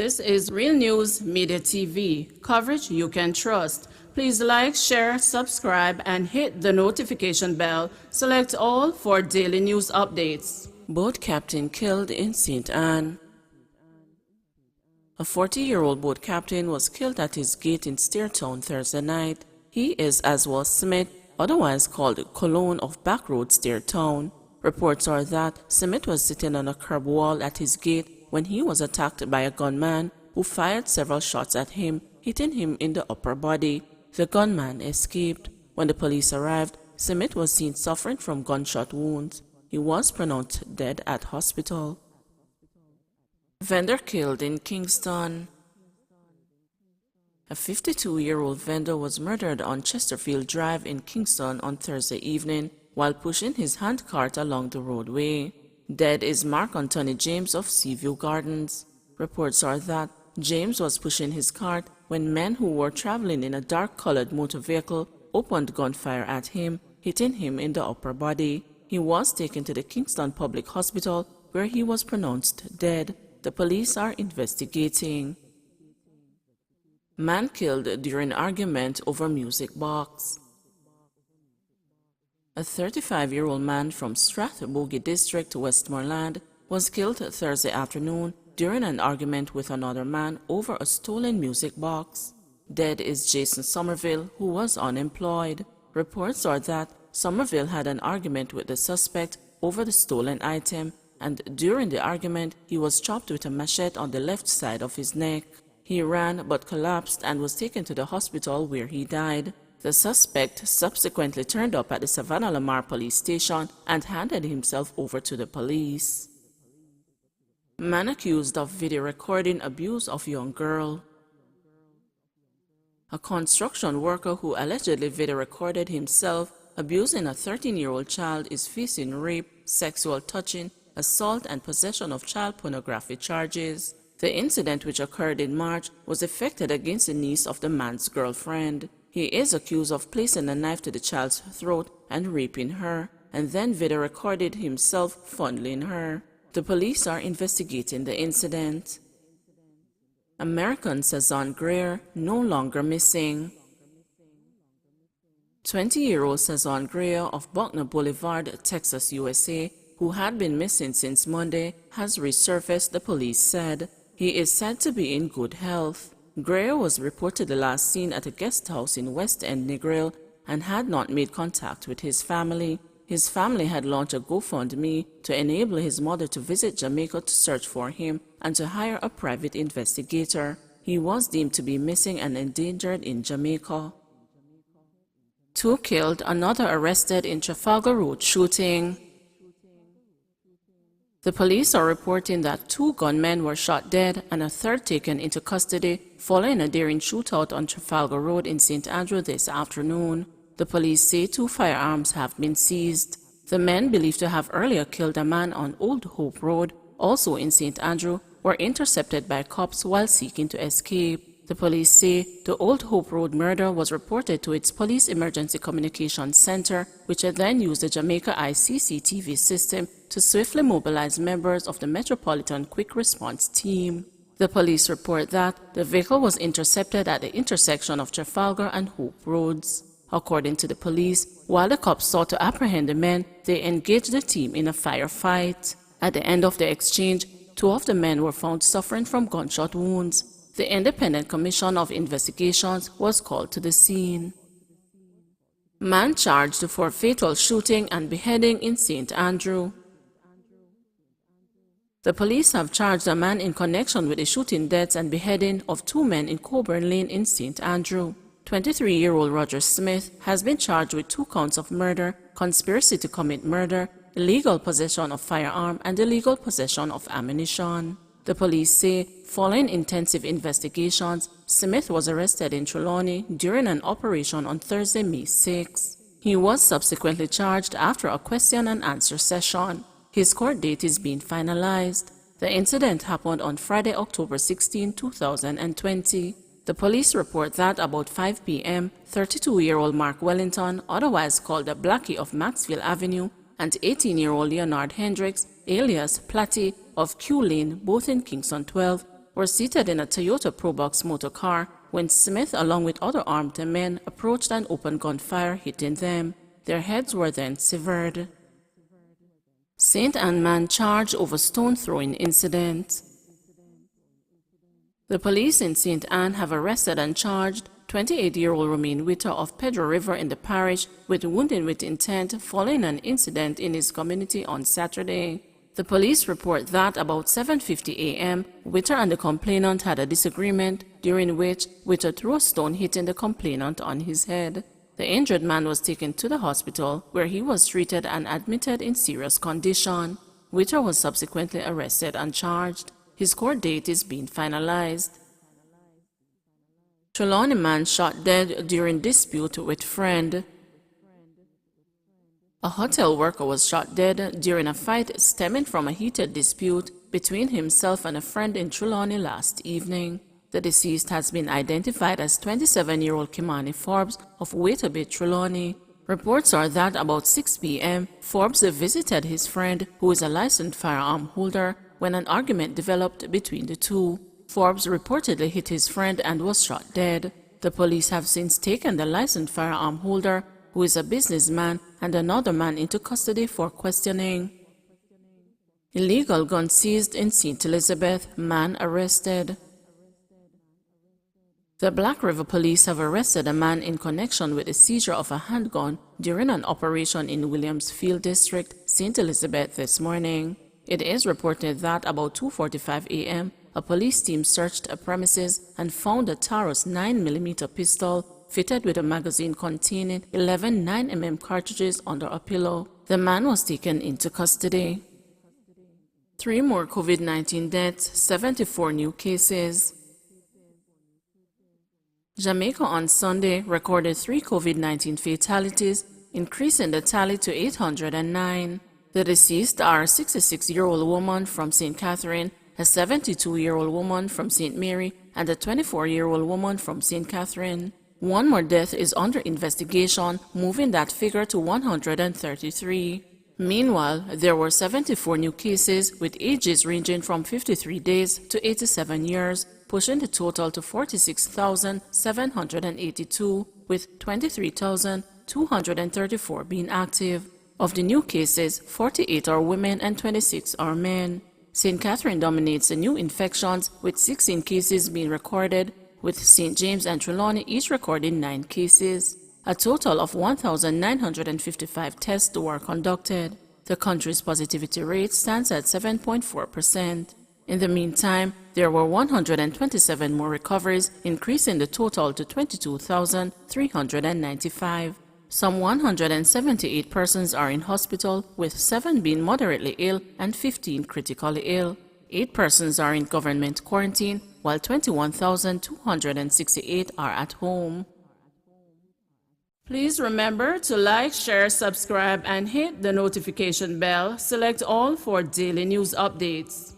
This is Real News Media TV, coverage you can trust. Please like, share, subscribe, and hit the notification bell. Select all for daily news updates. Boat captain killed in St. Anne. A 40-year-old boat captain was killed at his gate in Steertown Thursday night. He is Aswell Smith, otherwise called Cologne of Backroad, Steertown. Reports are that Smith was sitting on a curb wall at his gate when he was attacked by a gunman who fired several shots at him, hitting him in the upper body. The gunman escaped. When the police arrived, Smith was seen suffering from gunshot wounds. He was pronounced dead at hospital. Vendor killed in Kingston. A 52-year-old vendor was murdered on Chesterfield Drive in Kingston on Thursday evening while pushing his handcart along the roadway. Dead is Mark Anthony James of Seaview Gardens. Reports are that James was pushing his cart when men who were traveling in a dark-colored motor vehicle opened gunfire at him, hitting him in the upper body. He was taken to the Kingston Public Hospital, where he was pronounced dead. The police are investigating. Man killed during argument over music box. A 35-year-old man from Strathbogie District, Westmoreland, was killed Thursday afternoon during an argument with another man over a stolen music box. Dead is Jason Somerville, who was unemployed. Reports are that Somerville had an argument with the suspect over the stolen item, and during the argument, he was chopped with a machete on the left side of his neck. He ran but collapsed and was taken to the hospital where he died. The suspect subsequently turned up at the Savannah Lamar police station and handed himself over to the police. Man accused of video recording abuse of young girl. A construction worker who allegedly video recorded himself abusing a 13-year-old child is facing rape, sexual touching, assault, and possession of child pornography charges. The incident, which occurred in March, was effected against the niece of the man's girlfriend. He is accused of placing a knife to the child's throat and raping her, and then video recorded himself fondling her. The police are investigating the incident. American Sazon Greer no longer missing. 20-year-old Sazon Greer of Buckner Boulevard, Texas, USA, who had been missing since Monday, has resurfaced, the police said. He is said to be in good health. Greer was reportedly last seen at a guest house in West End, Negril, and had not made contact with his family. His family had launched a GoFundMe to enable his mother to visit Jamaica to search for him and to hire a private investigator. He was deemed to be missing and endangered in Jamaica. 2 killed, another arrested in Trafalgar Road shooting. The police are reporting that 2 gunmen were shot dead and a third taken into custody following a daring shootout on Trafalgar Road in St. Andrew this afternoon. The police say 2 firearms have been seized. The men, believed to have earlier killed a man on Old Hope Road, also in St. Andrew, were intercepted by cops while seeking to escape. The police say the Old Hope Road murder was reported to its Police Emergency Communications Center, which had then used the Jamaica ICCTV system to swiftly mobilize members of the Metropolitan Quick Response Team. The police report that the vehicle was intercepted at the intersection of Trafalgar and Hope Roads. According to the police, while the cops sought to apprehend the men, they engaged the team in a firefight. At the end of the exchange, 2 of the men were found suffering from gunshot wounds. The Independent Commission of Investigations was called to the scene. Man charged for fatal shooting and beheading in St. Andrew. The police have charged a man in connection with the shooting deaths and beheading of 2 men in Coburn Lane in St. Andrew. 23-year-old Roger Smith has been charged with 2 counts of murder, conspiracy to commit murder, illegal possession of firearm, and illegal possession of ammunition. The police say, following intensive investigations, Smith was arrested in Trelawney during an operation on Thursday, May 6. He was subsequently charged after a question and answer session. His court date is being finalized. The incident happened on Friday, October 16, 2020. The police report that about 5 p.m., 32-year-old Mark Wellington, otherwise called the Blackie of Maxfield Avenue, and 18-year-old Leonard Hendricks, alias Platty, of Q Lane, both in Kingston 12, were seated in a Toyota Probox motor car when Smith, along with other armed men, approached and opened gunfire, hitting them. Their heads were then severed. St. Ann man charged over stone-throwing incident. The police in St. Ann have arrested and charged 28-year-old Romain Witter of Pedro River in the parish with wounding with intent following an incident in his community on Saturday. The police report that about 7:50 a.m., Witter and the complainant had a disagreement, during which Witter threw a stone hitting the complainant on his head. The injured man was taken to the hospital, where he was treated and admitted in serious condition. Witter was subsequently arrested and charged. His court date is being finalized. Trelawney man shot dead during dispute with friend. A hotel worker was shot dead during a fight stemming from a heated dispute between himself and a friend in Trelawney last evening. The deceased has been identified as 27-year-old Kimani Forbes of Waiterbay, Trelawney. Reports are that about 6 p.m., Forbes visited his friend, who is a licensed firearm holder, when an argument developed between the two. Forbes reportedly hit his friend and was shot dead. The police have since taken the licensed firearm holder, who is a businessman, and another man into custody for questioning. Illegal gun seized in St. Elizabeth, man arrested. The Black River Police have arrested a man in connection with the seizure of a handgun during an operation in Williamsfield District, St. Elizabeth this morning. It is reported that about 2:45 a.m., a police team searched a premises and found a Taurus 9mm pistol fitted with a magazine containing 11 9mm cartridges under a pillow. The man was taken into custody. 3 more COVID-19 deaths, 74 new cases. Jamaica on Sunday recorded 3 COVID-19 fatalities, increasing the tally to 809. The deceased are a 66-year-old woman from St. Catherine, a 72-year-old woman from St. Mary, and a 24-year-old woman from St. Catherine. 1 more death is under investigation, moving that figure to 133. Meanwhile, there were 74 new cases with ages ranging from 53 days to 87 years, pushing the total to 46,782, with 23,234 being active. Of the new cases, 48 are women and 26 are men. St. Catherine dominates the new infections, with 16 cases being recorded, with St. James and Trelawney each recording 9 cases. A total of 1,955 tests were conducted. The country's positivity rate stands at 7.4%. In the meantime, there were 127 more recoveries, increasing the total to 22,395. Some 178 persons are in hospital, with 7 being moderately ill and 15 critically ill. 8 persons are in government quarantine, while 21,268 are at home. Please remember to like, share, subscribe, and hit the notification bell. Select all for daily news updates.